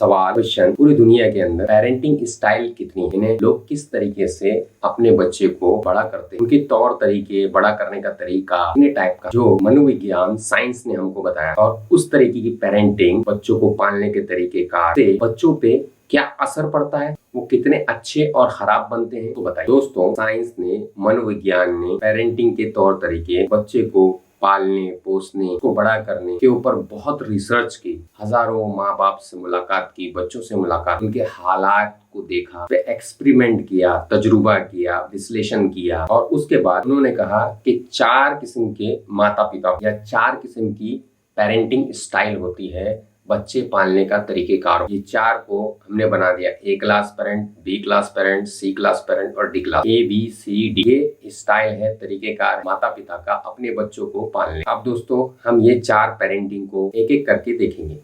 सवाल क्वेश्चन पूरी दुनिया के अंदर पेरेंटिंग स्टाइल कितनी है, इन्हें लोग किस तरीके से अपने बच्चे को बड़ा करते हैं, उनके तौर तरीके, बड़ा करने का तरीका, इतने टाइप का जो मनोविज्ञान साइंस ने हमको बताया और उस तरीके की पेरेंटिंग, बच्चों को पालने के तरीके का से बच्चों पे क्या असर पड़ता है, वो कितने अच्छे और खराब बनते हैं, तो बताइए। दोस्तों, साइंस ने, मनोविज्ञान ने पेरेंटिंग के तौर तरीके, बच्चे को पालने पोसने को बड़ा करने के ऊपर बहुत रिसर्च की, हजारों माँ बाप से मुलाकात की, बच्चों से मुलाकात, उनके हालात को देखा, फिर एक्सपेरिमेंट किया, तजुर्बा किया, विश्लेषण किया और उसके बाद उन्होंने कहा कि 4 किस्म के माता पिता या 4 किस्म की पेरेंटिंग स्टाइल होती है, बच्चे पालने का तरीकेकार। ये 4 को हमने बना दिया, A class parent, B class parent, C class parent और D class. A B C D ये स्टाइल है, तरीकेकार माता पिता का अपने बच्चों को पालने। अब दोस्तों, हम ये 4 पेरेंटिंग को एक एक करके देखेंगे।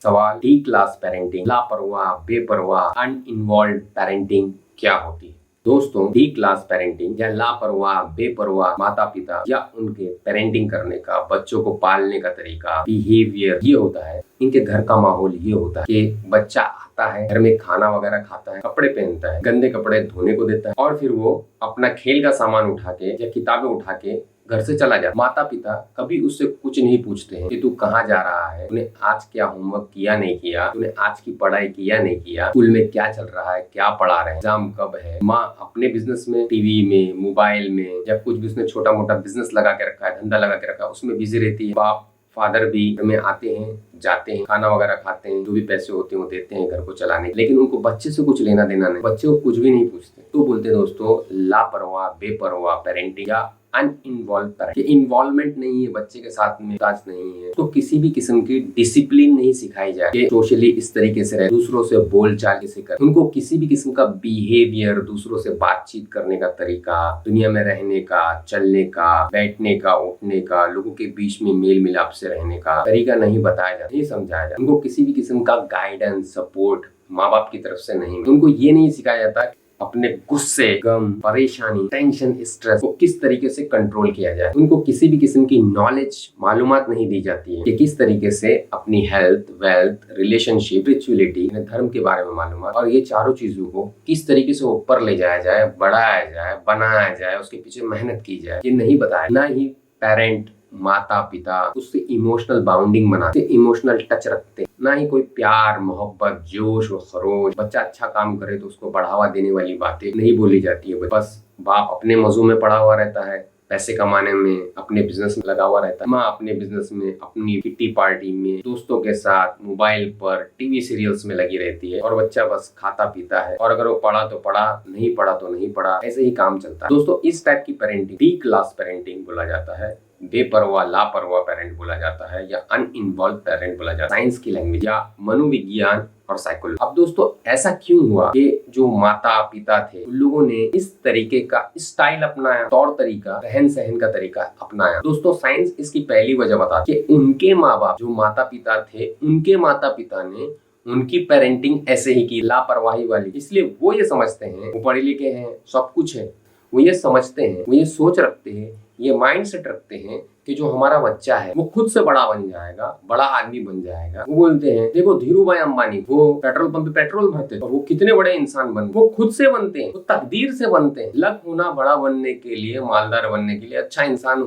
सवाल, डी क्लास पेरेंटिंग, लापरवाह, बेपरवाह, अनइन्वॉल्व पेरेंटिंग क्या होती है? दोस्तों, डी क्लास पेरेंटिंग या लापरवाह, बेपरवाह माता पिता या उनके पेरेंटिंग करने का, बच्चों को पालने का तरीका, बिहेवियर ये होता है, इनके घर का माहौल ये होता है कि बच्चा आता है, घर में खाना वगैरह खाता है, कपड़े पहनता है, गंदे कपड़े धोने को देता है और फिर वो अपना खेल का सामान उठा के या किताबें उठा के घर से चला जाता। माता पिता कभी उससे कुछ नहीं पूछते हैं कि तू कहाँ जा रहा है, तूने आज क्या होमवर्क किया नहीं किया, तूने आज की पढ़ाई किया नहीं किया, स्कूल में क्या चल रहा है, क्या पढ़ा रहे हैं, एग्जाम कब है। माँ अपने बिजनेस में, टीवी में, मोबाइल में या कुछ भी उसने छोटा मोटा बिजनेस लगा के रखा है, धंधा लगा के रखा है, उसमें बिजी रहती है। बाप फादर भी घर में आते हैं, जाते हैं, खाना वगैरह खाते हैं, जो भी पैसे होते हैं वो देते हैं घर को चलाने, लेकिन उनको बच्चे से कुछ लेना देना नहीं, बच्चे को कुछ भी नहीं पूछते। तो बोलते हैं दोस्तों, लापरवाह, बेपरवाह पेरेंटिंग या अनइन्वॉल्व पेरेंटिंग। इन्वॉल्वमेंट नहीं है, बच्चे के साथ में ताज नहीं है, तो किसी भी किस्म की डिसिप्लिन नहीं सिखाई जाए कि सोशली इस तरीके से रहे, दूसरों से बोल चाल कैसे करें, उनको किसी भी किस्म का बिहेवियर, दूसरों से बातचीत करने का तरीका, दुनिया में रहने का, चलने का, बैठने का, उठने का, लोगों के बीच में मेल मिलाप से रहने का तरीका नहीं बताया जाता, नहीं समझाया जाता। उनको किसी भी किस्म का गाइडेंस, सपोर्ट माँ बाप की तरफ से नहीं। उनको ये नहीं सिखाया जाता अपने गुस्से, गम, परेशानी, टेंशन, स्ट्रेस को किस तरीके से कंट्रोल किया जाए। उनको किसी भी किस्म की नॉलेज, मालूमात नहीं दी जाती है कि किस तरीके से अपनी हेल्थ, वेल्थ, रिलेशनशिप, स्पिरिचुअलिटी, धर्म के बारे में मालूमात और ये चारों चीजों को किस तरीके से ऊपर ले जाया जाए, बढ़ाया जाए, बनाया जाए, उसके पीछे मेहनत की जाए, ये नहीं बताया। ना ही पेरेंट, माता पिता उससे इमोशनल बाउंडिंग बनाते, इमोशनल टच रखते, ना ही कोई प्यार, मोहब्बत, जोश और खरोश। बच्चा अच्छा काम करे तो उसको बढ़ावा देने वाली बातें नहीं बोली जाती है। बस बाप अपने मौजू में पड़ा हुआ रहता है, पैसे कमाने में, अपने बिजनेस में लगा हुआ रहता है। माँ अपने बिजनेस में, अपनी किट्टी पार्टी में, दोस्तों के साथ, मोबाइल पर, टीवी सीरियल्स में लगी रहती है और बच्चा बस खाता पीता है और अगर वो पढ़ा तो पढ़ा, नहीं पढ़ा तो नहीं पढ़ा, ऐसे ही काम चलता है। दोस्तों, इस टाइप की पेरेंटिंग डी क्लास पेरेंटिंग बोला जाता है, बेपरवाह, लापरवाह पेरेंट बोला जाता है या अनइन्वॉल्व पेरेंट बोला जाता है, साइंस की लैंग्वेज या मनोविज्ञान और साइकोलॉजी। अब दोस्तों, ऐसा क्यों हुआ कि जो माता पिता थे उन लोगों ने इस तरीके का स्टाइल अपनाया, तौर तरीका, रहन सहन का तरीका अपनाया? दोस्तों, साइंस इसकी पहली वजह बताती है कि उनके माँ बाप, जो माता पिता थे, उनके माता पिता ने उनकी पेरेंटिंग ऐसे ही की, लापरवाही वाली। इसलिए वो ये समझते हैं, वो पढ़े लिखे हैं, सब कुछ है, वो ये समझते हैं, वो ये सोच रखते हैं, ये माइंड सेट रखते हैं कि जो हमारा बच्चा है वो खुद से बड़ा बन जाएगा, बड़ा आदमी बन जाएगा। वो बोलते हैं, देखो धीरूभाई अंबानी, वो पेट्रोल पंप पे पेट्रोल भरते और वो कितने बड़े इंसान बन, वो खुद से बनते हैं, वो तकदीर से बनते हैं। लक होना बड़ा बनने के लिए, मालदार बनने के लिए, अच्छा इंसान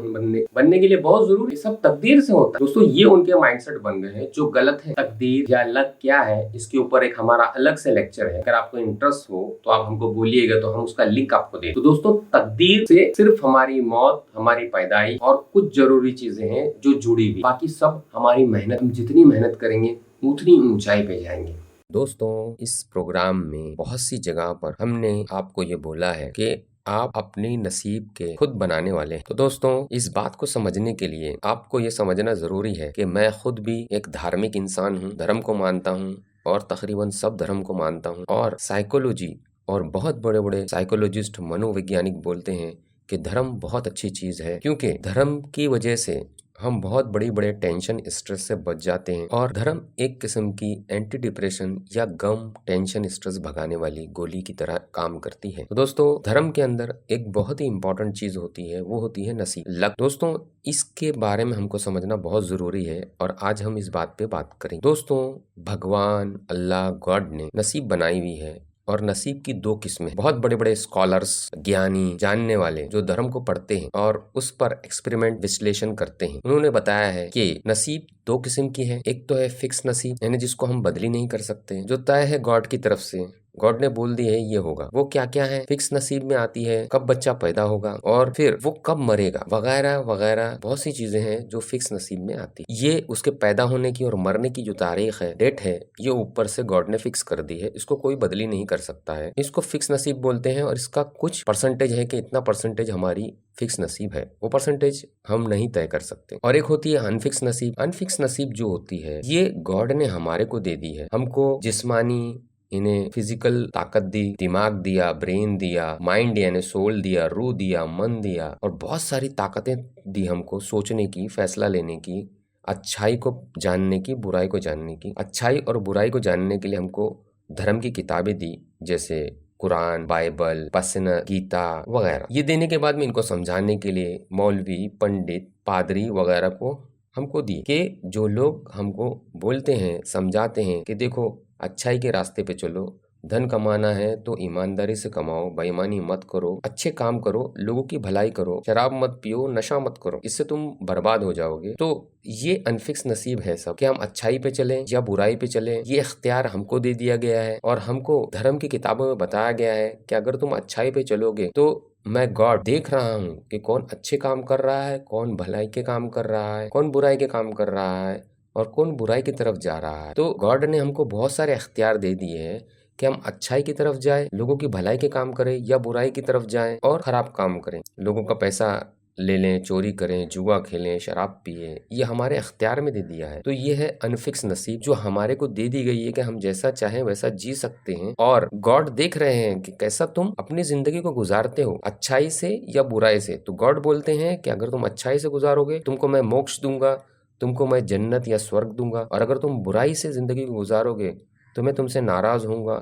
बनने के लिए बहुत जरूरी, सब तकदीर से होता है। दोस्तों, ये उनके माइंडसेट बन गए हैं जो गलत है। तकदीर या लक क्या है, इसके ऊपर एक हमारा अलग से लेक्चर है, अगर आपको इंटरेस्ट हो तो आप हमको बोलिएगा तो हम उसका लिंक आपको दें। तो दोस्तों, तकदीर से सिर्फ हमारी मौत, हमारी पैदाइश और कुछ जरूरी चीजें हैं जो जुड़ी हुई, बाकी सब हमारी मेहनत। हम जितनी मेहनत करेंगे उतनी ऊंचाई पे जाएंगे। दोस्तों, इस प्रोग्राम में बहुत सी जगह पर हमने आपको ये बोला है कि आप अपने नसीब के खुद बनाने वाले हैं। तो दोस्तों, इस बात को समझने के लिए आपको ये समझना जरूरी है कि मैं खुद भी एक धार्मिक इंसान हूँ, धर्म को मानता हूँ और तकरीबन सब धर्म को मानता हूँ। और साइकोलॉजी और बहुत बड़े बड़े साइकोलॉजिस्ट, मनोवैज्ञानिक बोलते हैं कि धर्म बहुत अच्छी चीज है, क्योंकि धर्म की वजह से हम बहुत बड़ी बड़े टेंशन स्ट्रेस से बच जाते हैं और धर्म एक किस्म की एंटी डिप्रेशन या गम टेंशन स्ट्रेस भगाने वाली गोली की तरह काम करती है। तो दोस्तों धर्म के अंदर एक बहुत ही इंपॉर्टेंट चीज होती है, वो होती है नसीब, लक। दोस्तों इसके बारे में हमको समझना बहुत जरूरी है और आज हम इस बात पे बात करेंगे। दोस्तों भगवान अल्लाह गॉड ने नसीब बनाई हुई है और नसीब की दो किस्में। बहुत बड़े बड़े स्कॉलर्स, ज्ञानी, जानने वाले जो धर्म को पढ़ते हैं और उस पर एक्सपेरिमेंट विश्लेषण करते हैं, उन्होंने बताया है कि नसीब दो किस्म की है। एक तो है फिक्स नसीब, यानी जिसको हम बदली नहीं कर सकते, जो तय है गॉड की तरफ से, गॉड ने बोल दी है ये होगा। वो क्या क्या है? फिक्स नसीब में आती है कब बच्चा पैदा होगा और फिर वो कब मरेगा, वगैरह वगैरह बहुत सी चीजें हैं जो फिक्स नसीब में आती है। ये उसके पैदा होने की और मरने की जो तारीख है, डेट है, ये ऊपर से गॉड ने फिक्स कर दी है, इसको कोई बदली नहीं कर सकता है। इसको फिक्स नसीब बोलते हैं और इसका कुछ परसेंटेज है कि इतना परसेंटेज हमारी फिक्स नसीब है, वो परसेंटेज हम नहीं तय कर सकते। और एक होती है अनफिक्स नसीब। अनफिक्स नसीब जो होती है ये गॉड ने हमारे को दे दी है। हमको जिस्मानी, इन्हें फिजिकल ताकत दी, दिमाग दिया, ब्रेन दिया, माइंड यानी सोल दिया, रूह दिया, मन दिया और बहुत सारी ताकतें दी हमको सोचने की, फैसला लेने की, अच्छाई को जानने की, बुराई को जानने की। अच्छाई और बुराई को जानने के लिए हमको धर्म की किताबें दी, जैसे कुरान, बाइबल, पसना, गीता वगैरह। ये देने के बाद में इनको समझाने के लिए मौलवी, पंडित, पादरी वगैरह को हमको दी कि जो लोग हमको बोलते हैं, समझाते हैं कि देखो अच्छाई के रास्ते पे चलो, धन कमाना है तो ईमानदारी से कमाओ, बेईमानी मत करो, अच्छे काम करो, लोगों की भलाई करो, शराब मत पियो, नशा मत करो, इससे तुम बर्बाद हो जाओगे। तो ये अनफिक्स नसीब है सब कि हम अच्छाई पे चलें या बुराई पे चलें, ये इख्तियार हमको दे दिया गया है और हमको धर्म की किताबों में बताया गया है कि अगर तुम अच्छाई पे चलोगे तो मैं गॉड देख रहा हूँ कि कौन अच्छे काम कर रहा है, कौन भलाई के काम कर रहा है, कौन बुराई के काम कर रहा है और कौन बुराई की तरफ जा रहा है। तो गॉड ने हमको बहुत सारे इख्तियार दे दिए हैं कि हम अच्छाई की तरफ जाए, लोगों की भलाई के काम करें या बुराई की तरफ जाएं और खराब काम करें, लोगों का पैसा ले लें, चोरी करें, जुआ खेलें, शराब पिए, ये हमारे अख्तियार में दे दिया है। तो ये है अनफिक्स नसीब जो हमारे को दे दी गई है कि हम जैसा चाहें वैसा जी सकते हैं और गॉड देख रहे हैं कि कैसा तुम अपनी जिंदगी को गुजारते हो, अच्छाई से या बुराई से। तो गॉड बोलते हैं कि अगर तुम अच्छाई से गुजारोगे तुमको मैं मोक्ष दूंगा, तुमको मैं जन्नत या स्वर्ग दूंगा, और अगर तुम बुराई से जिंदगी को गुजारोगे तो मैं तुमसे नाराज होऊंगा,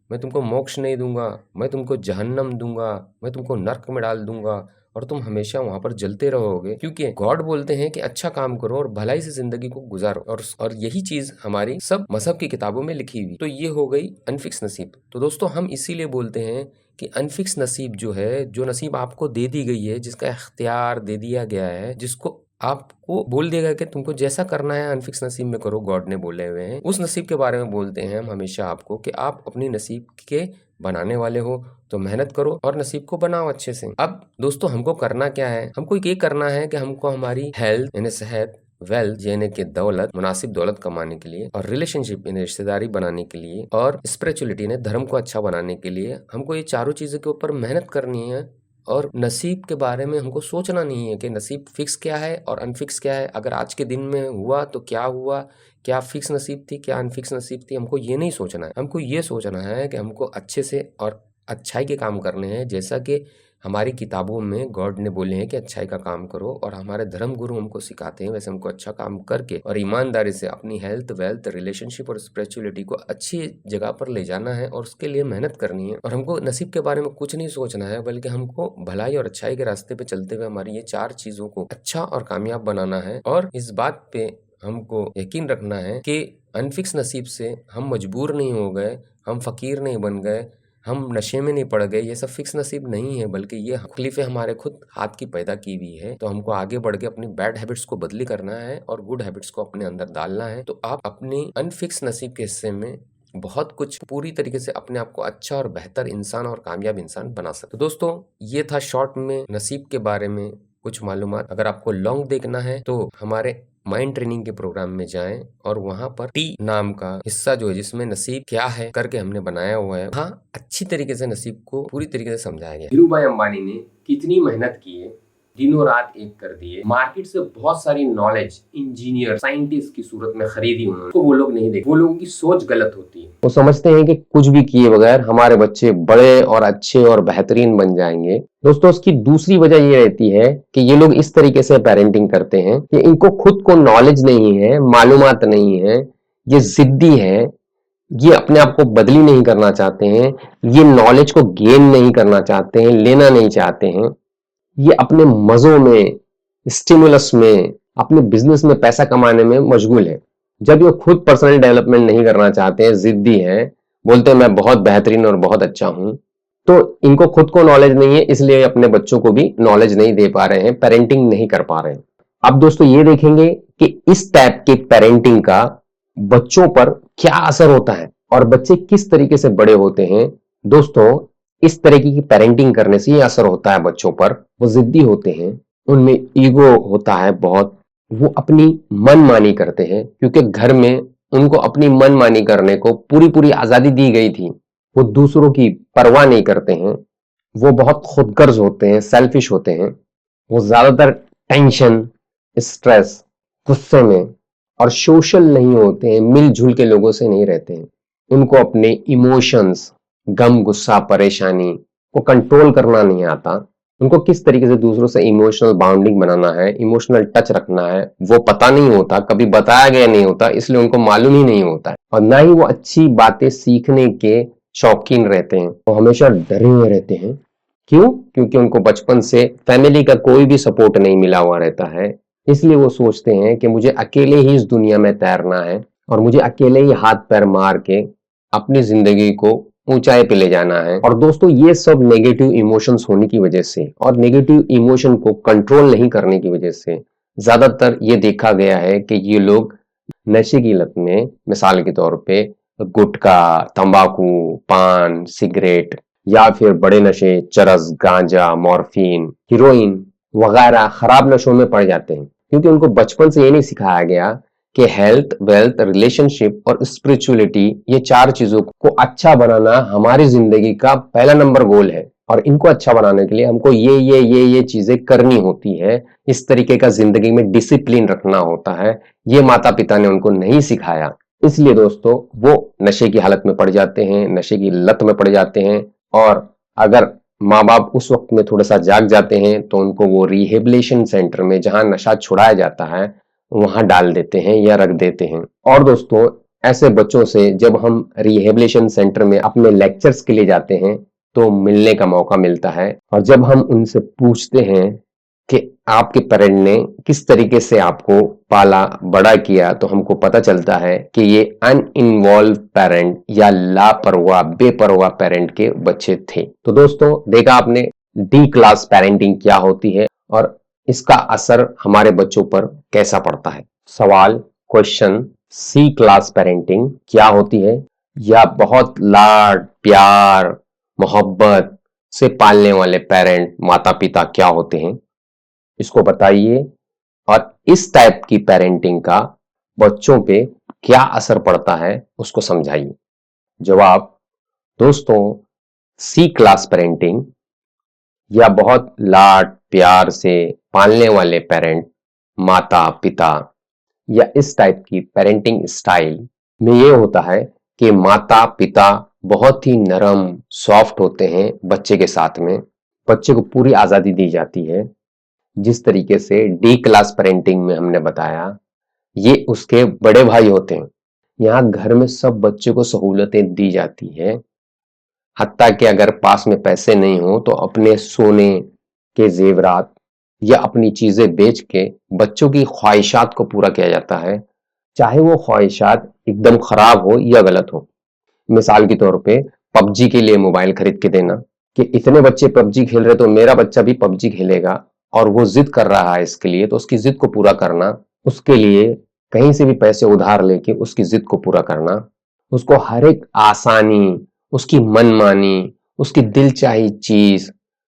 मैं तुमको मोक्ष नहीं दूंगा, मैं तुमको जहन्नम दूंगा, मैं तुमको नर्क में डाल दूंगा और तुम हमेशा वहां पर जलते रहोगे। क्योंकि गॉड बोलते हैं कि अच्छा काम करो और भलाई से जिंदगी को गुजारो, और यही चीज हमारी सब मजहब की किताबों में लिखी हुई। तो ये हो गई अनफिक्स नसीब। तो दोस्तों हम इसीलिए बोलते हैं कि अनफिक्स नसीब जो है, जो नसीब आपको दे दी गई है, जिसका इख्तियार दे दिया गया है, जिसको आपको बोल देगा कि तुमको जैसा करना है अनफिक्स नसीब में करो, गॉड ने बोले हुए हैं, उस नसीब के बारे में बोलते हैं हम हमेशा आपको कि आप अपनी नसीब के बनाने वाले हो तो मेहनत करो और नसीब को बनाओ अच्छे से। अब दोस्तों हमको करना क्या है? हमको ये करना है कि हमको हमारी हेल्थ यानी सेहत, वेल्थ यानी कि दौलत, मुनासिब दौलत कमाने के लिए, और रिलेशनशिप यानी रिश्तेदारी बनाने के लिए, और स्पिरिचुअलिटी ने धर्म को अच्छा बनाने के लिए हमको ये चारों चीजों के ऊपर मेहनत करनी है। और नसीब के बारे में हमको सोचना नहीं है कि नसीब फिक्स क्या है और अनफिक्स क्या है, अगर आज के दिन में हुआ तो क्या हुआ, क्या फिक्स नसीब थी, क्या अनफिक्स नसीब थी, हमको ये नहीं सोचना है। हमको ये सोचना है कि हमको अच्छे से और अच्छाई के काम करने हैं, जैसा कि हमारी किताबों में गॉड ने बोले हैं कि अच्छाई का काम करो, और हमारे धर्म गुरु हमको सिखाते हैं वैसे हमको अच्छा काम करके और ईमानदारी से अपनी हेल्थ, वेल्थ, रिलेशनशिप और स्पिरिचुअलिटी को अच्छी जगह पर ले जाना है और उसके लिए मेहनत करनी है। और हमको नसीब के बारे में कुछ नहीं सोचना है, बल्कि हमको भलाई और अच्छाई के रास्ते पे चलते हुए हमारी ये चार चीजों को अच्छा और कामयाब बनाना है। और इस बात पे हमको यकीन रखना है कि अनफिक्स नसीब से हम मजबूर नहीं हो गए, हम फकीर नहीं बन गए, हम नशे में नहीं पड़ गए। ये सब फिक्स नसीब नहीं है, बल्कि ये तकलीफें हमारे खुद हाथ की पैदा की हुई है। तो हमको आगे बढ़ के अपनी बैड हैबिट्स को बदली करना है और गुड हैबिट्स को अपने अंदर डालना है। तो आप अपनी अनफिक्स नसीब के हिस्से में बहुत कुछ पूरी तरीके से अपने आप को अच्छा और बेहतर इंसान और कामयाब इंसान बना सकते। तो दोस्तों ये था शॉर्ट में नसीब के बारे में कुछ मालूमात। अगर आपको लॉन्ग देखना है तो हमारे माइंड ट्रेनिंग के प्रोग्राम में जाएं और वहां पर टी नाम का हिस्सा जो है, जिसमें नसीब क्या है करके हमने बनाया हुआ है, वहाँ अच्छी तरीके से नसीब को पूरी तरीके से समझाया गया। धीरू भाई अंबानी ने कितनी मेहनत की है दिनों रात एक कर दिए, मार्केट से बहुत सारी नॉलेज इंजीनियर साइंटिस्ट की सूरत में खरीदी उन्होंने, तो वो लोग नहीं देखते। वो लोगों की सोच गलत होती है। वो समझते हैं कि कुछ भी किए बगैर हमारे बच्चे बड़े और अच्छे और बेहतरीन बन जाएंगे। दोस्तों, उसकी दूसरी वजह ये रहती है कि ये लोग इस तरीके से पेरेंटिंग करते हैं कि इनको खुद को नॉलेज नहीं है, मालूमात नहीं है, ये जिद्दी है, ये अपने आप को बदली नहीं करना चाहते हैं, ये नॉलेज को गेन नहीं करना चाहते हैं, लेना नहीं चाहते हैं, ये अपने मजों में, स्टिमुलस में, अपने बिजनेस में पैसा कमाने में मशगूल है। जब ये खुद पर्सनल डेवलपमेंट नहीं करना चाहते हैं, जिद्दी हैं, बोलते हैं मैं बहुत बेहतरीन और बहुत अच्छा हूं, तो इनको खुद को नॉलेज नहीं है, इसलिए अपने बच्चों को भी नॉलेज नहीं दे पा रहे हैं, पेरेंटिंग नहीं कर पा रहे हैं। अब दोस्तों ये देखेंगे कि इस टाइप के पेरेंटिंग का बच्चों पर क्या असर होता है और बच्चे किस तरीके से बड़े होते हैं। दोस्तों, इस तरीके की पेरेंटिंग करने से ये असर होता है बच्चों पर, वो जिद्दी होते हैं, उनमें ईगो होता है बहुत, वो अपनी मनमानी करते हैं, क्योंकि घर में उनको अपनी मनमानी करने को पूरी पूरी आजादी दी गई थी। वो दूसरों की परवाह नहीं करते हैं, वो बहुत खुदगर्ज होते हैं, सेल्फिश होते हैं, वो ज्यादातर टेंशन, स्ट्रेस, गुस्से में और सोशल नहीं होते हैं, मिलजुल के लोगों से नहीं रहते हैं। उनको अपने इमोशंस, गम, गुस्सा, परेशानी को कंट्रोल करना नहीं आता। उनको किस तरीके से दूसरों से इमोशनल बाउंडिंग बनाना है, इमोशनल टच रखना है, वो पता नहीं होता, कभी बताया गया नहीं होता, इसलिए उनको मालूम ही नहीं होता है। और ना ही वो अच्छी बातें सीखने के शौकीन रहते हैं, वो हमेशा डरे हुए रहते हैं। क्यों? क्योंकि उनको बचपन से फैमिली का कोई भी सपोर्ट नहीं मिला हुआ रहता है, इसलिए वो सोचते हैं कि मुझे अकेले ही इस दुनिया में तैरना है और मुझे अकेले ही हाथ पैर मार के अपनी जिंदगी को ऊंचाई पे ले जाना है। और दोस्तों, ये सब नेगेटिव इमोशंस होने की वजह से और नेगेटिव इमोशन को कंट्रोल नहीं करने की वजह से ज्यादातर ये देखा गया है कि ये लोग नशे की लत में, मिसाल के तौर पे गुटखा, तंबाकू, पान, सिगरेट या फिर बड़े नशे, चरस, गांजा, मॉर्फिन, हीरोइन वगैरह खराब नशों में पड़ जाते हैं, क्योंकि उनको बचपन से ये नहीं सिखाया गया कि हेल्थ, वेल्थ, रिलेशनशिप और स्पिरिचुअलिटी, ये चार चीजों को अच्छा बनाना हमारी जिंदगी का पहला नंबर गोल है और इनको अच्छा बनाने के लिए हमको ये चीजें करनी होती है। इस तरीके का जिंदगी में डिसिप्लिन रखना होता है। ये माता पिता ने उनको नहीं सिखाया, इसलिए दोस्तों वो नशे की हालत में पड़ जाते हैं, नशे की लत में पड़ जाते हैं। और अगर माँ बाप उस वक्त में थोड़ा सा जाग जाते हैं तो उनको वो रिहेबिलिटेशन सेंटर में, जहां नशा छुड़ाया जाता है, वहां डाल देते हैं या रख देते हैं। और दोस्तों, ऐसे बच्चों से जब हम रिहेबिलिटेशन सेंटर में अपने लेक्चर्स के लिए जाते हैं तो मिलने का मौका मिलता है, और जब हम उनसे पूछते हैं कि आपके पेरेंट ने किस तरीके से आपको पाला बड़ा किया, तो हमको पता चलता है कि ये अनइन्वॉल्व पेरेंट या लापरवाह, बेपरवाह पेरेंट के बच्चे थे। तो दोस्तों, देखा आपने डी क्लास पेरेंटिंग क्या होती है और इसका असर हमारे बच्चों पर कैसा पड़ता है। सवाल, क्वेश्चन, सी क्लास पेरेंटिंग क्या होती है, या बहुत लाड प्यार मोहब्बत से पालने वाले पेरेंट, माता पिता क्या होते हैं, इसको बताइए। और इस टाइप की पेरेंटिंग का बच्चों पे क्या असर पड़ता है उसको समझाइए। जवाब, दोस्तों, सी क्लास पेरेंटिंग या बहुत लाड प्यार से पालने वाले पेरेंट, माता पिता, या इस टाइप की पेरेंटिंग स्टाइल में ये होता है कि माता पिता बहुत ही नरम, सॉफ्ट होते हैं बच्चे के साथ में। बच्चे को पूरी आजादी दी जाती है। जिस तरीके से डी क्लास पेरेंटिंग में हमने बताया, ये उसके बड़े भाई होते हैं। यहाँ घर में सब बच्चे को सहूलतें दी जाती है, हत्ता कि अगर पास में पैसे नहीं हो तो अपने सोने के जेवरात या अपनी चीजें बेच के बच्चों की ख्वाहिशात को पूरा किया जाता है, चाहे वो ख्वाहिशात एकदम खराब हो या गलत हो। मिसाल के तौर पे पबजी के लिए मोबाइल खरीद के देना, कि इतने बच्चे पबजी खेल रहे तो मेरा बच्चा भी पबजी खेलेगा, और वो जिद कर रहा है इसके लिए, तो उसकी जिद को पूरा करना, उसके लिए कहीं से भी पैसे उधार लेके उसकी जिद को पूरा करना, उसको हर एक आसानी, उसकी मनमानी, उसकी दिलचाही चीज,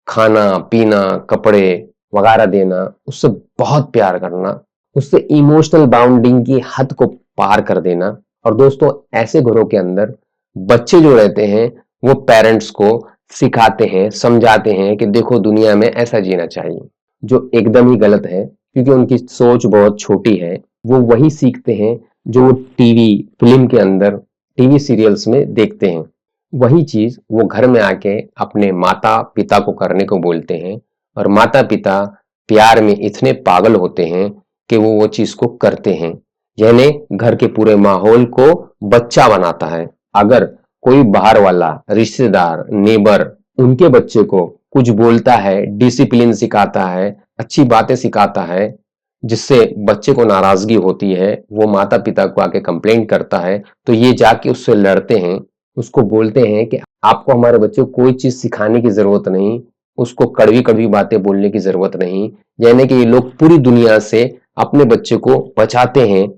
खाना पीना, कपड़े वगैरह देना, उससे बहुत प्यार करना, उससे इमोशनल बाउंडिंग की हद को पार कर देना। और दोस्तों, ऐसे घरों के अंदर बच्चे जो रहते हैं वो पेरेंट्स को सिखाते हैं, समझाते हैं कि देखो दुनिया में ऐसा जीना चाहिए। जो एकदम ही गलत है, क्योंकि उनकी सोच बहुत छोटी है। वो वही सीखते हैं जो वो टीवी फिल्म के अंदर, टीवी सीरियल्स में देखते हैं। वही चीज वो घर में आके अपने माता पिता को करने को बोलते हैं, और माता पिता प्यार में इतने पागल होते हैं कि वो चीज को करते हैं। यानी घर के पूरे माहौल को बच्चा बनाता है। अगर कोई बाहर वाला रिश्तेदार, नेबर उनके बच्चे को कुछ बोलता है, डिसिप्लिन सिखाता है, अच्छी बातें सिखाता है, जिससे बच्चे को नाराजगी होती है, वो माता पिता को आके कंप्लेंट करता है, तो ये जाके उससे लड़ते हैं, उसको बोलते हैं कि आपको हमारे बच्चे को कोई चीज सिखाने की जरूरत नहीं, उसको कड़वी कड़वी बातें बोलने की जरूरत नहीं। यानी कि ये लोग पूरी दुनिया से अपने बच्चे को बचाते हैं,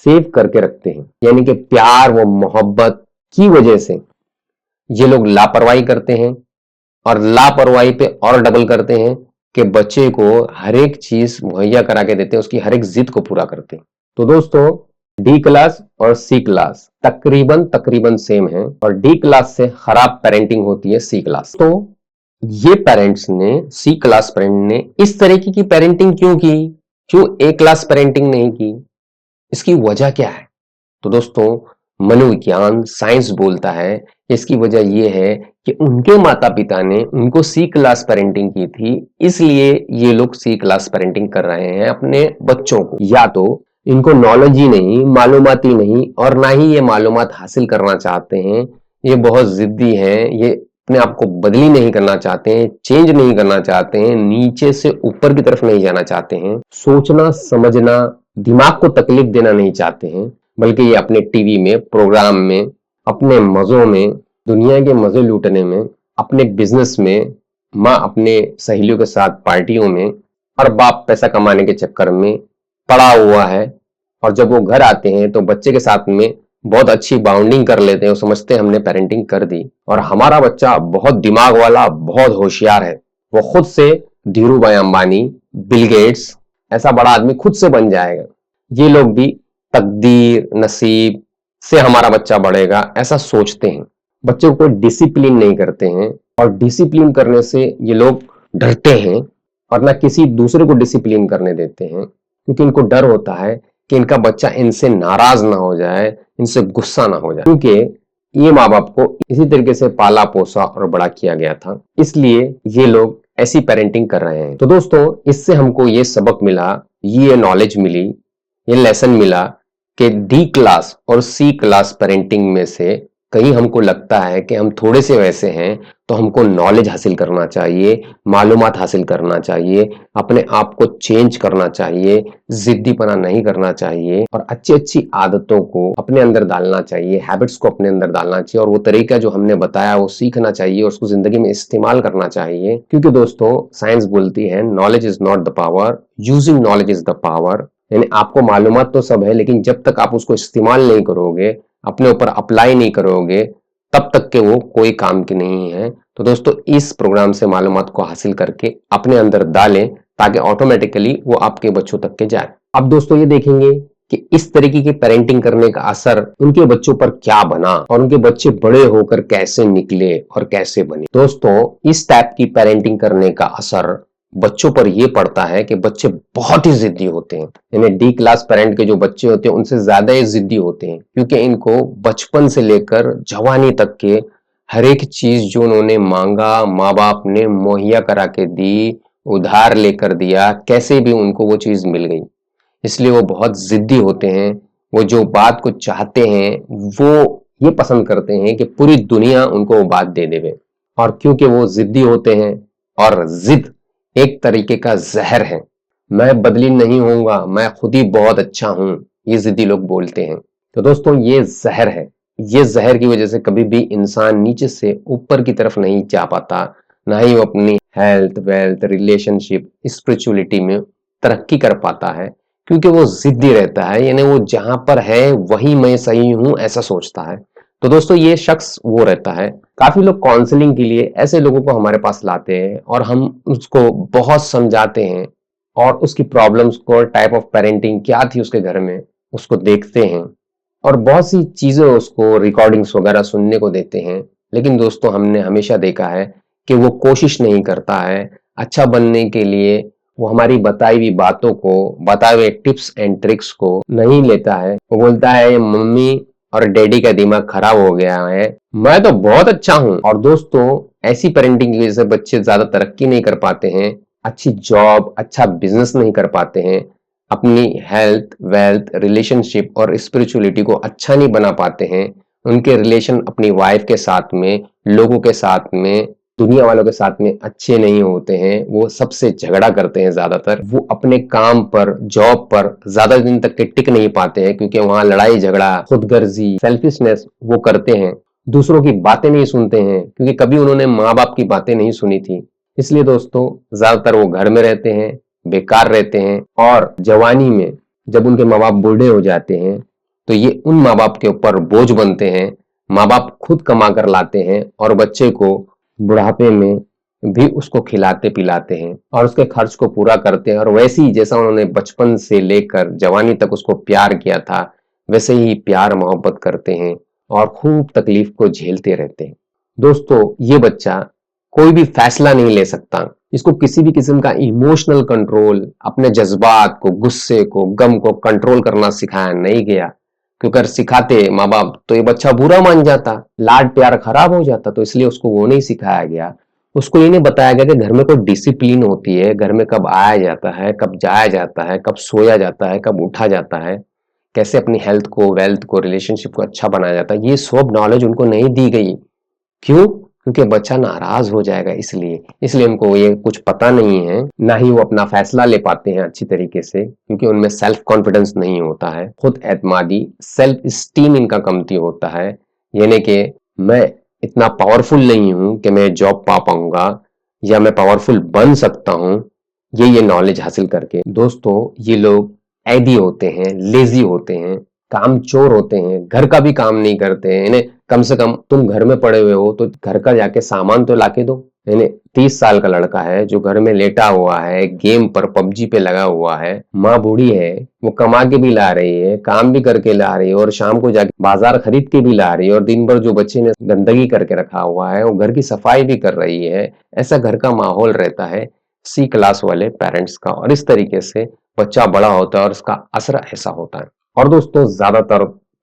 सेव करके रखते हैं। यानी कि प्यार व मोहब्बत की वजह से ये लोग लापरवाही करते हैं, और लापरवाही पे और डबल करते हैं कि बच्चे को हर एक चीज मुहैया करा के देते हैं, उसकी हर एक जिद को पूरा करते हैं। तो दोस्तों, डी क्लास और सी क्लास तकरीबन तकरीबन सेम है, और डी क्लास से खराब पेरेंटिंग होती है सी क्लास। तो ये पेरेंट्स ने, सी क्लास पेरेंट ने इस तरीके की पेरेंटिंग क्यों की, क्यों ए क्लास पेरेंटिंग नहीं की, इसकी वजह क्या है? तो दोस्तों, मनोविज्ञान साइंस बोलता है इसकी वजह यह है कि उनके माता पिता ने उनको सी क्लास पेरेंटिंग की थी, इसलिए ये लोग सी क्लास पेरेंटिंग कर रहे हैं अपने बच्चों को। या तो इनको नॉलेज ही नहीं, मालूमात ही नहीं, और ना ही ये मालूमात हासिल करना चाहते हैं, ये बहुत जिद्दी हैं, ये अपने आप को बदली नहीं करना चाहते हैं, चेंज नहीं करना चाहते हैं, नीचे से ऊपर की तरफ नहीं जाना चाहते हैं, सोचना समझना, दिमाग को तकलीफ देना नहीं चाहते हैं, बल्कि ये अपने टीवी में, प्रोग्राम में, अपने मजों में, दुनिया के मजे लूटने में, अपने बिजनेस में, माँ अपने सहेलियों के साथ पार्टियों में, और बाप पैसा कमाने के चक्कर में पड़ा हुआ है। और जब वो घर आते हैं तो बच्चे के साथ में बहुत अच्छी बाउंडिंग कर लेते हैं, वो समझते हैं हमने पेरेंटिंग कर दी, और हमारा बच्चा बहुत दिमाग वाला, बहुत होशियार है, वो खुद से धीरू भाई अंबानी, बिल गेट्स ऐसा बड़ा आदमी खुद से बन जाएगा। ये लोग भी तकदीर, नसीब से हमारा बच्चा बढ़ेगा ऐसा सोचते हैं। बच्चों को डिसिप्लिन नहीं करते हैं, और डिसिप्लिन करने से ये लोग डरते हैं, और ना किसी दूसरे को डिसिप्लिन करने देते हैं, क्योंकि इनको डर होता है कि इनका बच्चा इनसे नाराज ना हो जाए, इनसे गुस्सा ना हो जाए, क्योंकि ये माँ बाप को इसी तरीके से पाला पोसा और बड़ा किया गया था, इसलिए ये लोग ऐसी पेरेंटिंग कर रहे हैं। तो दोस्तों, इससे हमको ये सबक मिला, ये नॉलेज मिली, ये लेसन मिला कि डी क्लास और सी क्लास पेरेंटिंग में से कहीं हमको लगता है कि हम थोड़े से वैसे हैं, तो हमको नॉलेज हासिल करना चाहिए, मालूमात हासिल करना चाहिए, अपने आप को चेंज करना चाहिए, जिद्दीपना नहीं करना चाहिए, और अच्छी अच्छी आदतों को अपने अंदर डालना चाहिए, हैबिट्स को अपने अंदर डालना चाहिए, और वो तरीका जो हमने बताया वो सीखना चाहिए और उसको जिंदगी में इस्तेमाल करना चाहिए। क्योंकि दोस्तों, साइंस बोलती है knowledge is not the power, using knowledge is the power. यानी आपको मालूमात तो सब है, लेकिन जब तक आप उसको इस्तेमाल नहीं करोगे, अपने ऊपर अप्लाई नहीं करोगे, तब तक के वो कोई काम की नहीं है। तो दोस्तों, इस प्रोग्राम से मालूमात को हासिल करके अपने अंदर डालें, ताकि ऑटोमेटिकली वो आपके बच्चों तक के जाए। अब दोस्तों, ये देखेंगे कि इस तरीके की पेरेंटिंग करने का असर उनके बच्चों पर क्या बना, और उनके बच्चे बड़े होकर कैसे निकले और कैसे बने। दोस्तों, इस टाइप की पेरेंटिंग करने का असर बच्चों पर यह पड़ता है कि बच्चे बहुत ही जिद्दी होते हैं। यानी डी क्लास पेरेंट के जो बच्चे होते हैं उनसे ज्यादा ही जिद्दी होते हैं, क्योंकि इनको बचपन से लेकर जवानी तक के हर एक चीज जो उन्होंने मांगा, माँ बाप ने मुहैया करा के दी, उधार लेकर दिया, कैसे भी उनको वो चीज मिल गई, इसलिए वो बहुत जिद्दी होते हैं। वो जो बात को चाहते हैं वो ये पसंद करते हैं कि पूरी दुनिया उनको वो बात दे देवे। और क्योंकि वो जिद्दी होते हैं, और जिद एक तरीके का जहर है, मैं बदली नहीं होऊंगा, मैं खुद ही बहुत अच्छा हूं, ये जिद्दी लोग बोलते हैं। तो दोस्तों, ये जहर है। ये जहर की वजह से कभी भी इंसान नीचे से ऊपर की तरफ नहीं जा पाता, ना ही वो अपनी हेल्थ, वेल्थ, रिलेशनशिप, स्पिरिचुअलिटी में तरक्की कर पाता है, क्योंकि वो जिद्दी रहता है। यानी वो जहां पर है वही मैं सही हूं ऐसा सोचता है। तो दोस्तों, ये शख्स वो रहता है। काफी लोग काउंसलिंग के लिए ऐसे लोगों को हमारे पास लाते हैं, और हम उसको बहुत समझाते हैं, और उसकी प्रॉब्लम्स को, टाइप ऑफ पेरेंटिंग क्या थी उसके घर में, उसको देखते हैं, और बहुत सी चीजें उसको रिकॉर्डिंग्स वगैरह सुनने को देते हैं। लेकिन दोस्तों, हमने हमेशा देखा है कि वो कोशिश नहीं करता है अच्छा बनने के लिए, वो हमारी बताई हुई बातों को, बताए हुए टिप्स एंड ट्रिक्स को नहीं लेता है। वो बोलता है ये मम्मी और डैडी का दिमाग खराब हो गया है, मैं तो बहुत अच्छा हूँ। और दोस्तों, ऐसी पेरेंटिंग की वजह से बच्चे ज्यादा तरक्की नहीं कर पाते हैं, अच्छी जॉब, अच्छा बिजनेस नहीं कर पाते हैं, अपनी हेल्थ, वेल्थ, रिलेशनशिप और स्पिरिचुअलिटी को अच्छा नहीं बना पाते हैं। उनके रिलेशन अपनी वाइफ के साथ में, लोगों के साथ में, दुनिया वालों के साथ में अच्छे नहीं होते हैं। वो सबसे झगड़ा करते हैं ज्यादातर। वो अपने काम पर, जॉब पर ज्यादा दिन तक के टिक नहीं पाते हैं, क्योंकि वहां लड़ाई झगड़ा, खुदगर्जी, सेल्फिशनेस वो करते हैं। दूसरों की बातें नहीं सुनते हैं, क्योंकि कभी उन्होंने माँ बाप की बातें नहीं सुनी थी। इसलिए दोस्तों, ज्यादातर वो घर में रहते हैं, बेकार रहते हैं। और जवानी में जब उनके माँ बाप बूढ़े हो जाते हैं, तो ये उन माँ बाप के ऊपर बोझ बनते हैं। माँ बाप खुद कमा कर लाते हैं और बच्चे को बुढ़ापे में भी उसको खिलाते पिलाते हैं और उसके खर्च को पूरा करते हैं। और वैसे ही जैसा उन्होंने बचपन से लेकर जवानी तक उसको प्यार किया था, वैसे ही प्यार मोहब्बत करते हैं और खूब तकलीफ को झेलते रहते हैं। दोस्तों, ये बच्चा कोई भी फैसला नहीं ले सकता। इसको किसी भी किस्म का इमोशनल कंट्रोल, अपने जज्बात को, गुस्से को, गम को कंट्रोल करना सिखाया नहीं गया। क्योंकि अगर सिखाते माँ बाप तो ये बच्चा बुरा मान जाता, लाड प्यार खराब हो जाता। तो इसलिए उसको वो नहीं सिखाया गया। उसको ये नहीं बताया गया कि घर में कोई डिसिप्लिन होती है, घर में कब आया जाता है, कब जाया जाता है, कब सोया जाता है, कब उठा जाता है, कैसे अपनी हेल्थ को, वेल्थ को, रिलेशनशिप को अच्छा बनाया जाता है। ये सब नॉलेज उनको नहीं दी गई। क्यों? क्योंकि बच्चा नाराज हो जाएगा, इसलिए इसलिए उनको ये कुछ पता नहीं है। ना ही वो अपना फैसला ले पाते हैं अच्छी तरीके से, क्योंकि उनमें सेल्फ कॉन्फिडेंस नहीं होता है, खुद एतमादी, सेल्फ स्टीम इनका कमती होता है। यानी कि मैं इतना पावरफुल नहीं हूं कि मैं जॉब पा पाऊंगा, या मैं पावरफुल बन सकता हूं ये नॉलेज हासिल करके। दोस्तों, ये लोग ऐदी होते हैं, लेजी होते हैं, कामचोर होते हैं, घर का भी काम नहीं करते हैं। इन्हें कम से कम, तुम घर में पड़े हुए हो तो घर का जाके सामान तो लाके दो। यानी 30 साल का लड़का है जो घर में लेटा हुआ है, गेम पर, पबजी पे लगा हुआ है, माँ बूढ़ी है, वो कमा के भी ला रही है, काम भी करके ला रही है, और शाम को जाके बाजार खरीद के भी ला रही है, और दिन भर जो बच्चे ने गंदगी करके रखा हुआ है वो घर की सफाई भी कर रही है। ऐसा घर का माहौल रहता है सी क्लास वाले पेरेंट्स का, और इस तरीके से बच्चा बड़ा होता है और उसका असर ऐसा होता है। और दोस्तों, ज्यादातर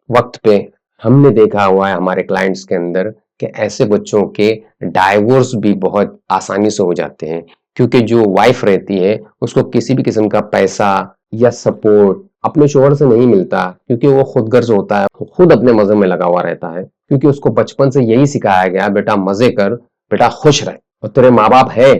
वक्त पे हमने देखा हुआ है हमारे क्लाइंट्स के अंदर कि ऐसे बच्चों के डाइवोर्स भी बहुत आसानी से हो जाते हैं, क्योंकि जो वाइफ रहती है उसको किसी भी किस्म का पैसा या सपोर्ट अपने शोहर से नहीं मिलता, क्योंकि वो खुदगर्ज होता है, खुद अपने मजे में लगा हुआ रहता है। क्योंकि उसको बचपन से यही सिखाया गया, बेटा मजे कर, बेटा खुश रहे, और तेरे माँ बाप है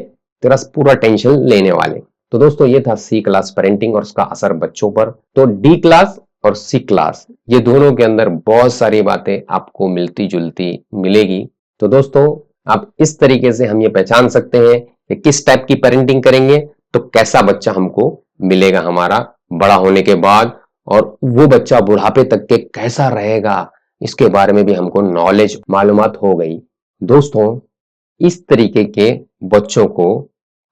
तेरा पूरा टेंशन लेने वाले। तो दोस्तों, ये था सी क्लास पेरेंटिंग और उसका असर बच्चों पर। तो डी क्लास और सी क्लास, ये दोनों के अंदर बहुत सारी बातें आपको मिलती जुलती मिलेगी। तो दोस्तों, आप इस तरीके से हम ये पहचान सकते हैं कि किस टाइप की पेरेंटिंग करेंगे तो कैसा बच्चा हमको मिलेगा हमारा बड़ा होने के बाद, और वो बच्चा बुढ़ापे तक के कैसा रहेगा, इसके बारे में भी हमको नॉलेज, मालूमात हो गई। दोस्तों, इस तरीके के बच्चों को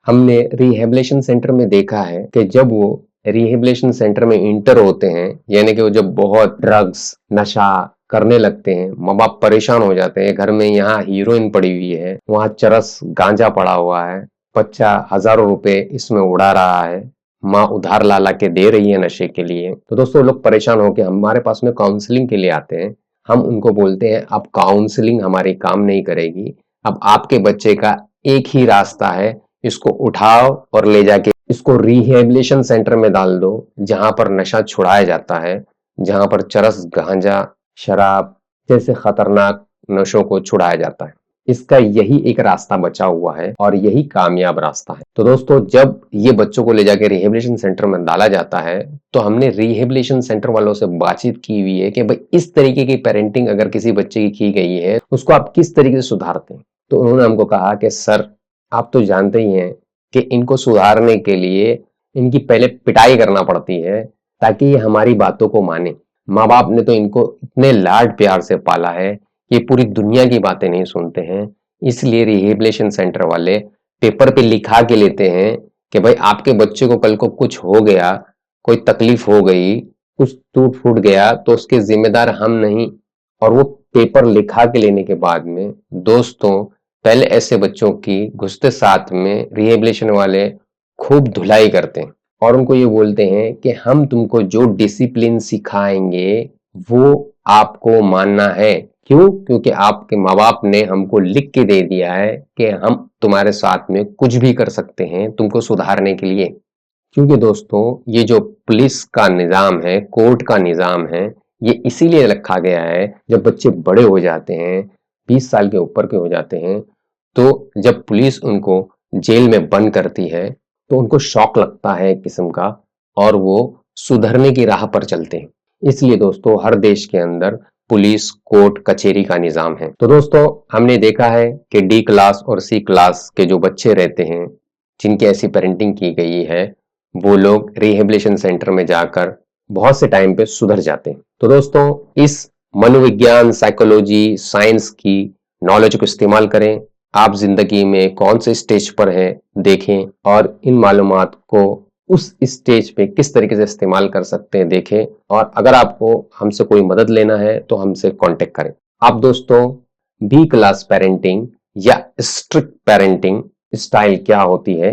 हमने रिहेबिलिटेशन सेंटर में देखा है कि जब वो रिहेबिलिटेशन सेंटर में इंटर होते हैं, यानी कि वो जब बहुत ड्रग्स, नशा करने लगते हैं, माँ बाप परेशान हो जाते हैं। घर में यहाँ हीरोइन पड़ी हुई है, वहां चरस गांजा पड़ा हुआ है, बच्चा हजारों रुपए इसमें उड़ा रहा है, माँ उधार ला ला के दे रही है नशे के लिए। तो दोस्तों, लोग परेशान होकर हमारे पास में काउंसलिंग के लिए आते हैं। हम उनको बोलते हैं अब काउंसलिंग हमारी काम नहीं करेगी, अब आपके बच्चे का एक ही रास्ता है, इसको उठाओ और ले जाके इसको रिहेबिलिटेशन सेंटर में डाल दो, जहां पर नशा छुड़ाया जाता है, जहां पर चरस, गांजा, शराब जैसे खतरनाक नशों को छुड़ाया जाता है। इसका यही एक रास्ता बचा हुआ है और यही कामयाब रास्ता है। तो दोस्तों, जब ये बच्चों को ले जाके रिहेबिलिटेशन सेंटर में डाला जाता है, तो हमने रिहेबिलिटेशन सेंटर वालों से बातचीत की हुई है कि भाई इस तरीके की पेरेंटिंग अगर किसी बच्चे की गई है, उसको आप किस तरीके से सुधारते हैं। तो उन्होंने हमको कहा कि सर, आप तो जानते ही हैं कि इनको सुधारने के लिए इनकी पहले पिटाई करना पड़ती है, ताकि ये हमारी बातों को माने। माँ बाप ने तो इनको इतने लाड प्यार से पाला है, ये पूरी दुनिया की बातें नहीं सुनते हैं। इसलिए रिहेबिलिटेशन सेंटर वाले पेपर पे लिखा के लेते हैं कि भाई आपके बच्चे को कल को कुछ हो गया, कोई तकलीफ हो गई, कुछ टूट फूट गया, तो उसके जिम्मेदार हम नहीं। और वो पेपर लिखा के लेने के बाद में दोस्तों, पहले ऐसे बच्चों की घुसते साथ में रिहेबिलिटेशन वाले खूब धुलाई करते हैं और उनको ये बोलते हैं कि हम तुमको जो डिसिप्लिन सिखाएंगे वो आपको मानना है। क्यों? क्योंकि आपके माँ बाप ने हमको लिख के दे दिया है कि हम तुम्हारे साथ में कुछ भी कर सकते हैं तुमको सुधारने के लिए। क्योंकि दोस्तों ये जो पुलिस का निज़ाम है, कोर्ट का निज़ाम है, ये इसीलिए रखा गया है जब बच्चे बड़े हो जाते हैं, 20 साल के ऊपर के हो जाते हैं, तो जब पुलिस उनको जेल में बंद करती है तो उनको शॉक लगता है एक किस्म का और वो सुधरने की राह पर चलते हैं। इसलिए दोस्तों हर देश के अंदर पुलिस, कोर्ट, कचहरी का निज़ाम है। तो दोस्तों हमने देखा है कि डी क्लास और सी क्लास के जो बच्चे रहते हैं जिनकी ऐसी पेरेंटिंग की गई है वो लोग रिहेबिलिटेशन सेंटर में जाकर बहुत से टाइम पे सुधर जाते हैं। तो दोस्तों इस मनोविज्ञान, साइकोलॉजी, साइंस की नॉलेज को इस्तेमाल करें। आप जिंदगी में कौन से स्टेज पर हैं देखें और इन मालूमात को उस स्टेज पे किस तरीके से इस्तेमाल कर सकते हैं देखें। और अगर आपको हमसे कोई मदद लेना है तो हमसे कांटेक्ट करें। आप दोस्तों बी क्लास पेरेंटिंग या स्ट्रिक्ट पेरेंटिंग स्टाइल क्या होती है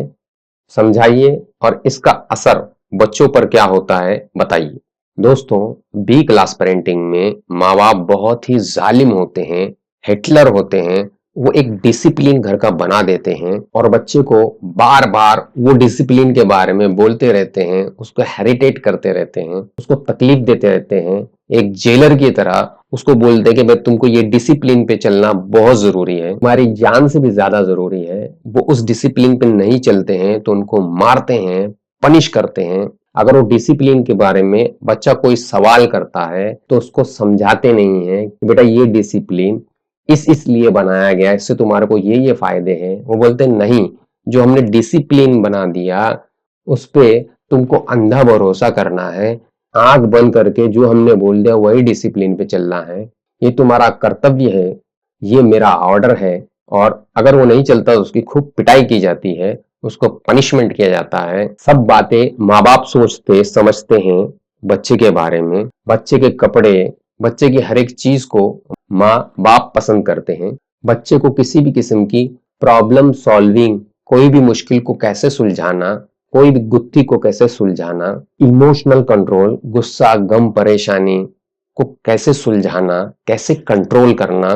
समझाइए और इसका असर बच्चों पर क्या होता है बताइए। दोस्तों बी क्लास पेरेंटिंग में माँ बाप बहुत ही जालिम होते हैं, हिटलर होते हैं। वो एक डिसिप्लिन घर का बना देते हैं और बच्चे को बार बार वो डिसिप्लिन के बारे में बोलते रहते हैं, उसको हेरिटेट करते रहते हैं, उसको तकलीफ देते रहते हैं। एक जेलर की तरह उसको बोलते हैं कि भाई तुमको ये डिसिप्लिन पे चलना बहुत जरूरी है, तुम्हारी जान से भी ज्यादा जरूरी है। वो उस डिसिप्लिन पे नहीं चलते हैं तो उनको मारते हैं, पनिश करते हैं। अगर वो डिसिप्लिन के बारे में बच्चा कोई सवाल करता है तो उसको समझाते नहीं है कि बेटा ये डिसिप्लिन इसलिए बनाया गया, इससे तुम्हारे को ये फायदे हैं। वो बोलते नहीं, जो हमने डिसिप्लिन बना दिया उस पे तुमको अंधा भरोसा करना है, आंख बंद करके जो हमने बोल दिया वही डिसिप्लिन पे चलना है, ये तुम्हारा कर्तव्य है, ये मेरा ऑर्डर है। और अगर वो नहीं चलता तो उसकी खूब पिटाई की जाती है, उसको पनिशमेंट किया जाता है। सब बातें माँ बाप सोचते समझते हैं बच्चे के बारे में। बच्चे के कपड़े, बच्चे की हर एक चीज को माँ बाप पसंद करते हैं। बच्चे को किसी भी किस्म की प्रॉब्लम सॉल्विंग, कोई भी मुश्किल को कैसे सुलझाना, कोई भी गुत्थी को कैसे सुलझाना, इमोशनल कंट्रोल, गुस्सा, गम, परेशानी को कैसे सुलझाना, कैसे कंट्रोल करना,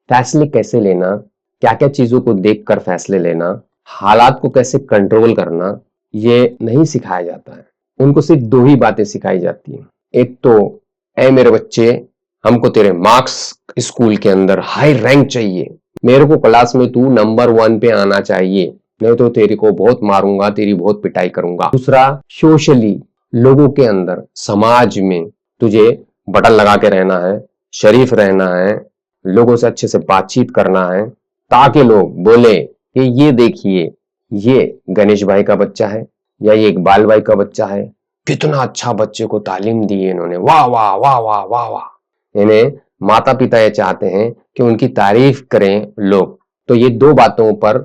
फैसले कैसे लेना, क्या क्या चीजों को देखकर फैसले लेना, हालात को कैसे कंट्रोल करना, ये नहीं सिखाया जाता है। उनको सिर्फ दो ही बातें सिखाई जाती हैं। एक तो ऐ मेरे बच्चे, हमको तेरे मार्क्स स्कूल के अंदर हाई रैंक चाहिए, मेरे को क्लास में तू नंबर 1 पे आना चाहिए, नहीं तो तेरी को बहुत मारूंगा, तेरी बहुत पिटाई करूंगा। दूसरा, सोशली लोगों के अंदर, समाज में तुझे बटन लगा के रहना है, शरीफ रहना है, लोगों से अच्छे से बातचीत करना है, ताकि लोग बोले कि ये देखिए ये गणेश भाई का बच्चा है या ये इकबाल भाई का बच्चा है, कितना अच्छा बच्चे को तालीम दी है इन्होंने, वाह वाह वाह वाह वाह वाह। इन्हें माता पिता ये चाहते हैं कि उनकी तारीफ करें लोग। तो ये दो बातों पर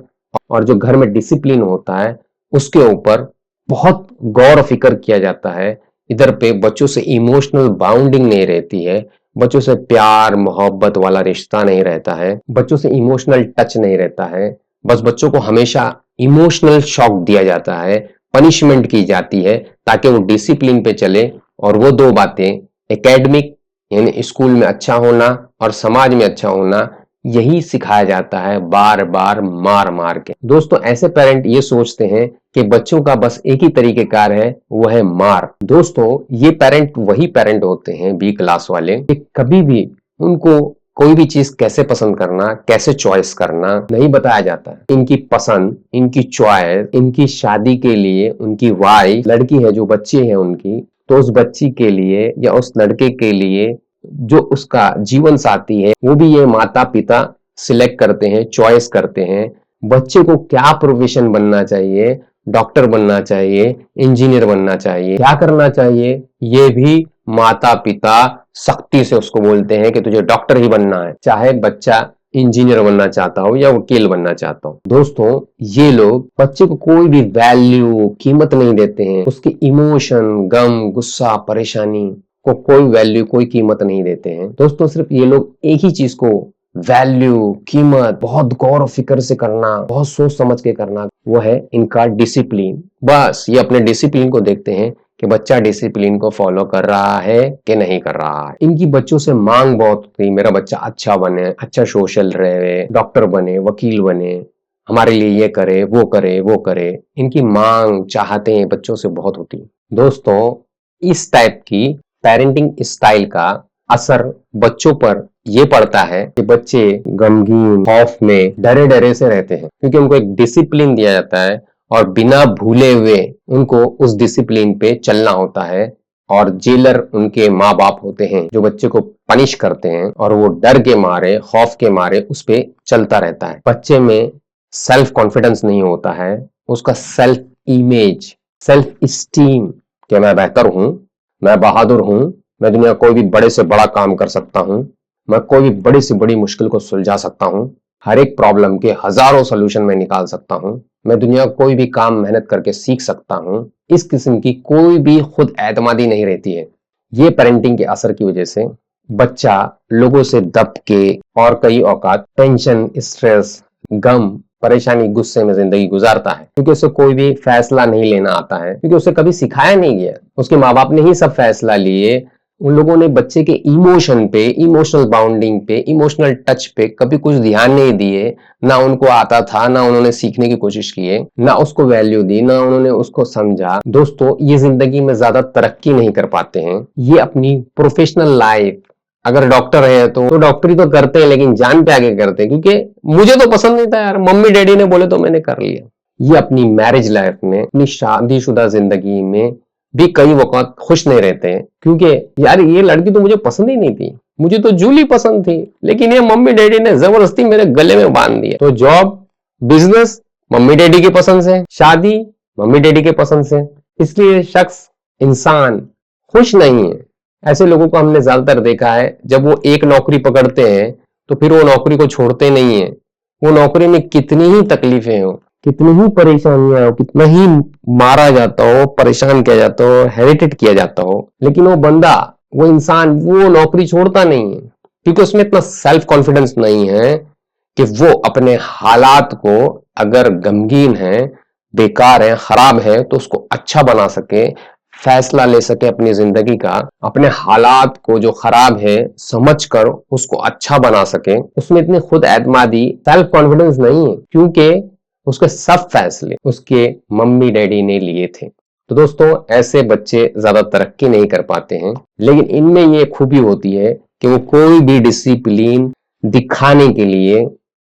और जो घर में डिसिप्लिन होता है उसके ऊपर बहुत गौर फिक्र किया जाता है। इधर पे बच्चों से इमोशनल बाउंडिंग नहीं रहती है, बच्चों से प्यार मोहब्बत वाला रिश्ता नहीं रहता है, बच्चों से इमोशनल टच नहीं रहता है। बस बच्चों को हमेशा इमोशनल शॉक दिया जाता है, पनिशमेंट की जाती है ताकि वो डिसिप्लिन पे चले। और वो दो बातें, एकेडमिक यानी स्कूल में अच्छा होना और समाज में अच्छा होना, यही सिखाया जाता है बार बार मार मार के। दोस्तों ऐसे पेरेंट ये सोचते हैं कि बच्चों का बस एक ही तरीकेकार है, वो है मार। दोस्तों ये पेरेंट वही पेरेंट होते हैं बी क्लास वाले कि कभी भी उनको कोई भी चीज कैसे पसंद करना, कैसे चॉइस करना नहीं बताया जाता है। इनकी पसंद, इनकी चॉइस, इनकी शादी के लिए उनकी वाइफ, लड़की है जो बच्ची है उनकी, तो उस बच्ची के लिए या उस लड़के के लिए जो उसका जीवन साथी है वो भी ये माता पिता सिलेक्ट करते हैं, चॉइस करते हैं। बच्चे को क्या प्रोफेशन बनना चाहिए, डॉक्टर बनना चाहिए, इंजीनियर बनना चाहिए, क्या करना चाहिए, ये भी माता पिता सख्ती से उसको बोलते हैं कि तुझे डॉक्टर ही बनना है, चाहे बच्चा इंजीनियर बनना चाहता हो या वकील बनना चाहता हो। दोस्तों ये लोग बच्चे को कोई भी वैल्यू, कीमत नहीं देते हैं, उसके इमोशन, गम, गुस्सा, परेशानी को कोई वैल्यू, कोई कीमत नहीं देते हैं। दोस्तों सिर्फ ये लोग एक ही चीज को वैल्यू, कीमत बहुत गौर और फिक्र से करना, बहुत सोच समझ के करना, वो है इनका डिसिप्लिन। बस ये अपने डिसिप्लिन को देखते हैं कि बच्चा डिसिप्लिन को फॉलो कर रहा है कि नहीं कर रहा है। इनकी बच्चों से मांग बहुत थी, मेरा बच्चा अच्छा बने, अच्छा सोशल रहे, डॉक्टर बने, वकील बने, हमारे लिए ये करे, वो करे, वो करे। इनकी मांग चाहते बच्चों से बहुत होती। दोस्तों, इस टाइप की पेरेंटिंग स्टाइल का असर बच्चों पर ये पड़ता है कि बच्चे गमगीन, खौफ में, डरे डरे से रहते हैं, क्योंकि उनको एक डिसिप्लिन दिया जाता है और बिना भूले हुए उनको उस डिसिप्लिन पे चलना होता है। और जेलर उनके माँ बाप होते हैं जो बच्चे को पनिश करते हैं और वो डर के मारे, खौफ के मारे उस पे चलता रहता है। बच्चे में सेल्फ कॉन्फिडेंस नहीं होता है, उसका सेल्फ इमेज, सेल्फ स्टीम कि मैं बेहतर हूं, मैं बहादुर हूं, मैं दुनिया कोई भी बड़े से बड़ा काम कर सकता हूं, मैं कोई भी बड़ी से बड़ी मुश्किल को सुलझा सकता हूं, हर एक प्रॉब्लम के हजारों सोल्यूशन में निकाल सकता हूं, मैं दुनिया कोई भी काम मेहनत करके सीख सकता हूं। इस किस्म की कोई भी खुद एतमादी नहीं रहती है। ये पेरेंटिंग के असर की वजह से बच्चा लोगों से दब के और कई औकात टेंशन, स्ट्रेस, गम, परेशानी, गुस्से में जिंदगी गुजारता है, क्योंकि उसे कोई भी फैसला नहीं लेना आता है, क्योंकि उसे कभी सिखाया नहीं गया। उसके माँ बाप ने ही सब फैसला लिए। उन लोगों ने बच्चे के इमोशन पे, इमोशनल बाउंडिंग पे, इमोशनल टच पे कभी कुछ ध्यान नहीं दिए। ना उनको आता था, ना उन्होंने सीखने की कोशिश की, ना उसको वैल्यू दी, ना उन्होंने उसको समझा। दोस्तों, ये जिंदगी में ज्यादा तरक्की नहीं कर पाते हैं। ये अपनी प्रोफेशनल लाइफ, अगर डॉक्टर है तो डॉक्टरी तो करते हैं, लेकिन जान पे आगे करते हैं, क्योंकि मुझे तो पसंद नहीं था यार, मम्मी डैडी ने बोले तो मैंने कर लिया। ये अपनी मैरिज लाइफ में, अपनी शादीशुदा जिंदगी में भी कई वक्त खुश नहीं रहते हैं, क्योंकि यार ये लड़की तो मुझे पसंद ही नहीं थी, मुझे तो जूली पसंद थी, लेकिन ये मम्मी डैडी ने जबरदस्ती मेरे गले में बांध दिया। तो जॉब, बिजनेस मम्मी डैडी की पसंद से, शादी मम्मी डैडी के पसंद से, इसलिए शख्स, इंसान खुश नहीं है। ऐसे लोगों को हमने ज्यादातर देखा है, जब वो एक नौकरी पकड़ते हैं तो फिर वो नौकरी को छोड़ते नहीं है। वो नौकरी में कितनी ही तकलीफें हो, कितनी ही परेशानियां हो, कितना ही मारा जाता हो, परेशान किया जाता हो, हेरिटेट किया जाता हो, लेकिन वो बंदा, वो इंसान वो नौकरी छोड़ता नहीं है, क्योंकि उसमें इतना सेल्फ कॉन्फिडेंस नहीं है कि वो अपने हालात को, अगर गमगीन है, बेकार है, खराब है, तो उसको अच्छा बना सके, फैसला ले सके अपनी जिंदगी का, अपने हालात को जो खराब है समझकर उसको अच्छा बना सके। उसमें इतनी खुद एतमादी, सेल्फ कॉन्फिडेंस नहीं है, क्योंकि उसके सब फैसले उसके मम्मी डैडी ने लिए थे। तो दोस्तों, ऐसे बच्चे ज्यादा तरक्की नहीं कर पाते हैं, लेकिन इनमें ये खूबी होती है कि वो कोई भी डिसिप्लिन दिखाने के लिए,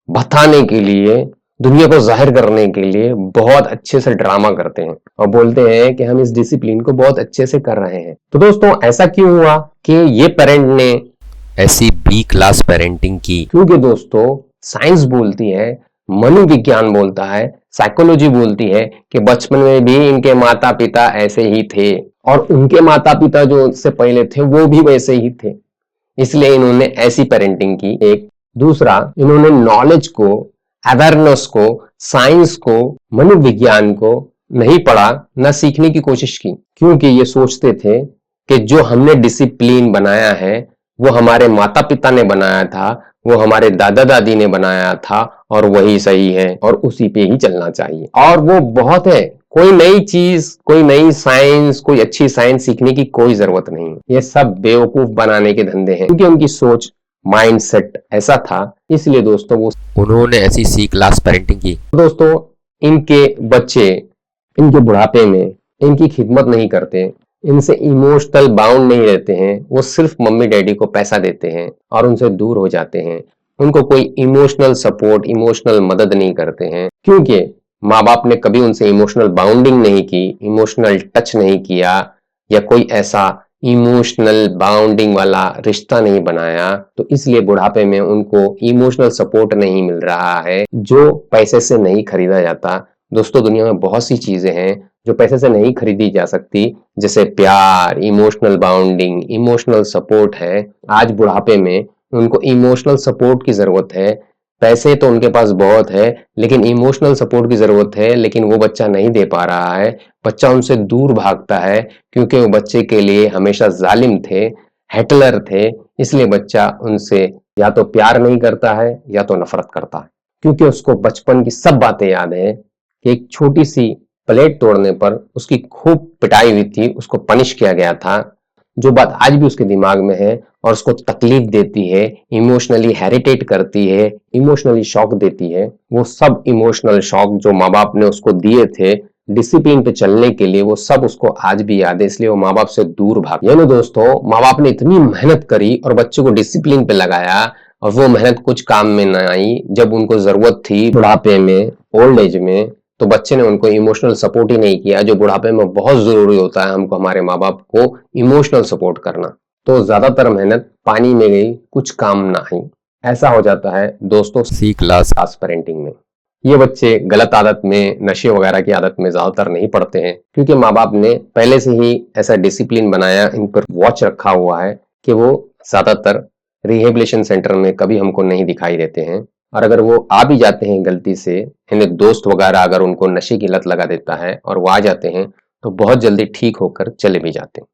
बताने के लिए, दुनिया को जाहिर करने के लिए बहुत अच्छे से ड्रामा करते हैं और बोलते हैं कि हम इस डिसिप्लिन को बहुत अच्छे से कर रहे हैं। तो दोस्तों, ऐसा क्यों हुआ कि ये पेरेंट ने ऐसी बी क्लास पेरेंटिंग की? क्योंकि दोस्तों, साइंस बोलती है, मनोविज्ञान बोलता है, साइकोलॉजी बोलती है कि बचपन में भी इनके माता पिता ऐसे ही थे और उनके माता पिता जो इससे पहले थे वो भी वैसे ही थे, इसलिए इन्होंने ऐसी पेरेंटिंग की। एक दूसरा, इन्होंने नॉलेज को, अवेयरनेस को, साइंस को, मनोविज्ञान को नहीं पढ़ा, न सीखने की कोशिश की, क्योंकि ये सोचते थे कि जो हमने डिसिप्लिन बनाया है वो हमारे माता पिता ने बनाया था, वो हमारे दादा दादी ने बनाया था और वही सही है और उसी पे ही चलना चाहिए। और वो बहुत है, कोई नई चीज, कोई नई साइंस, कोई अच्छी साइंस सीखने की कोई जरूरत नहीं है। ये सब बेवकूफ बनाने के धंधे हैं, क्योंकि उनकी सोच, माइंडसेट ऐसा था। इसलिए दोस्तों, वो उन्होंने ऐसी सी क्लास पेरेंटिंग की। दोस्तों, इनके बच्चे इनके बुढ़ापे में इनकी खिदमत नहीं करते, इनसे इमोशनल बाउंड नहीं रहते हैं, वो सिर्फ मम्मी डैडी को पैसा देते हैं और उनसे दूर हो जाते हैं। उनको कोई इमोशनल सपोर्ट, इमोशनल मदद नहीं करते हैं, क्योंकि माँ बाप ने कभी उनसे इमोशनल बाउंडिंग नहीं की, इमोशनल टच नहीं किया, या कोई ऐसा इमोशनल बाउंडिंग वाला रिश्ता नहीं बनाया। तो इसलिए बुढ़ापे में उनको इमोशनल सपोर्ट नहीं मिल रहा है, जो पैसे से नहीं खरीदा जाता। दोस्तों, दुनिया में बहुत सी चीजें हैं जो पैसे से नहीं खरीदी जा सकती, जैसे प्यार, इमोशनल बाउंडिंग, इमोशनल सपोर्ट है। आज बुढ़ापे में उनको इमोशनल सपोर्ट की जरूरत है। पैसे तो उनके पास बहुत है, लेकिन इमोशनल सपोर्ट की जरूरत है, लेकिन वो बच्चा नहीं दे पा रहा है। बच्चा उनसे दूर भागता है, क्योंकि वो बच्चे के लिए हमेशा जालिम थे, हिटलर थे, इसलिए बच्चा उनसे या तो प्यार नहीं करता है या तो नफरत करता है, क्योंकि उसको बचपन की सब बातें याद है कि एक छोटी सी प्लेट तोड़ने पर उसकी खूब पिटाई हुई थी, उसको पनिश किया गया था। जो बात आज भी उसके दिमाग में है और उसको तकलीफ देती है, इमोशनली हेरिटेट करती है, इमोशनली शॉक देती है, वो सब इमोशनल शॉक जो माँ बाप ने उसको दिए थे डिसिप्लिन पे चलने के लिए, वो सब उसको आज भी याद है, इसलिए वो माँ बाप से दूर भाग। यानी दोस्तों, माँ बाप ने इतनी मेहनत करी और बच्चे को डिसिप्लिन पे लगाया और वो मेहनत कुछ काम में न आई। जब उनको जरूरत थी बुढ़ापे में, ओल्ड एज में, तो बच्चे ने उनको इमोशनल सपोर्ट ही नहीं किया, जो बुढ़ापे में बहुत जरूरी होता है हमको हमारे माँ बाप को इमोशनल सपोर्ट करना। तो ज्यादातर मेहनत पानी में गई, कुछ काम ना आई। ऐसा हो जाता है दोस्तों सी क्लास पेरेंटिंग में। ये बच्चे गलत आदत में, नशे वगैरह की आदत में ज्यादातर नहीं पड़ते हैं, क्योंकि माँ बाप ने पहले से ही ऐसा डिसिप्लिन बनाया, इन पर वॉच रखा हुआ है कि वो ज्यादातर रिहेबिलिटेशन सेंटर में कभी हमको नहीं दिखाई देते हैं। और अगर वो आ भी जाते हैं गलती से, इन्हें दोस्त वगैरह अगर उनको नशे की लत लगा देता है और वो आ जाते हैं, तो बहुत जल्दी ठीक होकर चले भी जाते हैं।